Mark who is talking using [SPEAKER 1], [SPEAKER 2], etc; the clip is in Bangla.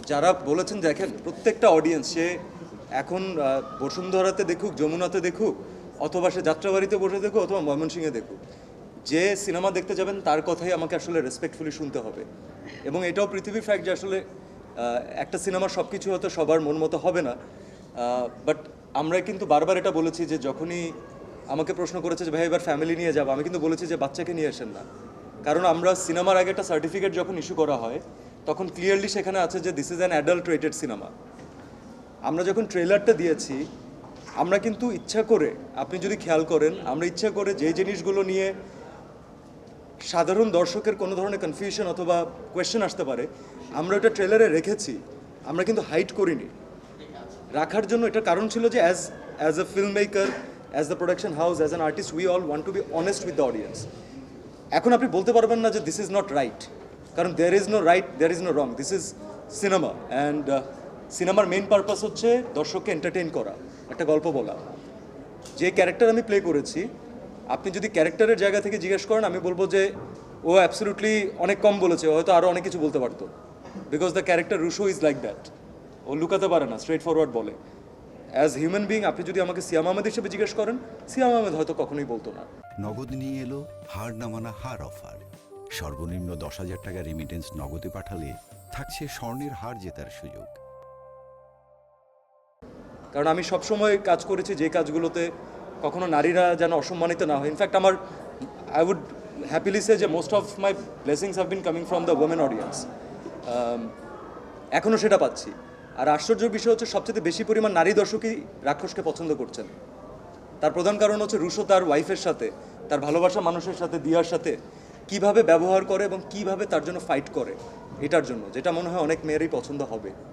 [SPEAKER 1] যারা বলেছেন দেখেন প্রত্যেকটা অডিয়েন্স সে এখন বসুন্ধরাতে দেখুক, যমুনাতে দেখুক, অথবা সে যাত্রাবাড়িতে বসে দেখুক, অথবা ময়মনসিংহে দেখুক, যে সিনেমা দেখতে যাবেন তার কথাই আমাকে আসলে রেসপেক্টফুলি শুনতে হবে। এবং এটাও পৃথিবীর ফ্যাক্ট যে আসলে একটা সিনেমার সব কিছু হয়তো সবার মন মতো হবে না, বাট আমরা কিন্তু বারবার এটা বলেছি যে যখনই আমাকে প্রশ্ন করেছে যে ভাই এবার ফ্যামিলি নিয়ে যাবো, আমি কিন্তু বলেছি যে বাচ্চাকে নিয়ে আসেন না। কারণ আমরা সিনেমার আগে একটা সার্টিফিকেট যখন ইস্যু করা হয় তখন ক্লিয়ারলি সেখানে আছে যে this is an adult rated cinema. আমরা যখন ট্রেলারটা দিয়েছি আমরা কিন্তু ইচ্ছা করে, আপনি যদি খেয়াল করেন, আমরা ইচ্ছা করে যে জিনিসগুলো নিয়ে সাধারণ দর্শকের কোনো ধরনের কনফিউশন অথবা কোয়েশ্চেন আসতে পারে আমরা ওটা ট্রেলারে রেখেছি, আমরা কিন্তু হাইড করিনি। রাখার জন্য এটা কারণ ছিল যে as a film maker, as the production house, as an artist, we all want to be honest with the audience. এখন আপনি বলতে পারবেন না যে দিস ইজ নট রাইট, কারণ there is no right, there is no wrong, this is cinema. And সিনেমার মেইন পারপাস হচ্ছে দর্শককে এন্টারটেইন করা, একটা গল্প বলা। যে ক্যারেক্টার আমি প্লে করেছি, আপনি যদি ক্যারেক্টারের জায়গা থেকে জিজ্ঞেস করেন আমি বলবো যে ও অ্যাবসলিউটলি অনেক কম বলেছে, হয়তো আরও অনেক কিছু বলতে পারতো, because the character Rusho is like that. ও লুকাতে পারে না, স্ট্রেট ফরওয়ার্ড বলে। অ্যাজ হিউম্যান বিং আপনি যদি আমাকে সিয়াম আহমেদ হিসেবে জিজ্ঞেস করেন, সিয়াম আহমেদ হয়তো কখনোই বলতো না।
[SPEAKER 2] নগদ নিয়ে এলো হার না মানা হার অফার। সর্বনিম্ন 10,000 টাকা রেমিটেন্স নগদে পাঠালে থাকছে স্বর্ণের হার জেতার সুযোগ।
[SPEAKER 1] কারণ আমি সবসময় কাজ করেছি যে কাজগুলোতে কখনো নারীরা যেন অসম্মানিত না হয়। ইনফ্যাক্ট আমার আই উড হ্যাপিলি সে যে most of my blessings have been coming from the women audience. এখনও সেটা পাচ্ছি। আর আশ্চর্যের বিষয় হচ্ছে সবচেয়ে বেশি পরিমাণ নারী দর্শকই রাক্ষসকে পছন্দ করছেন। তার প্রধান কারণ হচ্ছে রুশো তার ওয়াইফের সাথে, তার ভালোবাসা মানুষের সাথে, দিয়ার সাথে কিভাবে ব্যবহার করে এবং কিভাবে তার জন্য ফাইট করে, এটার জন্য, যেটা মনে হয় অনেক মেয়েরই পছন্দ হবে।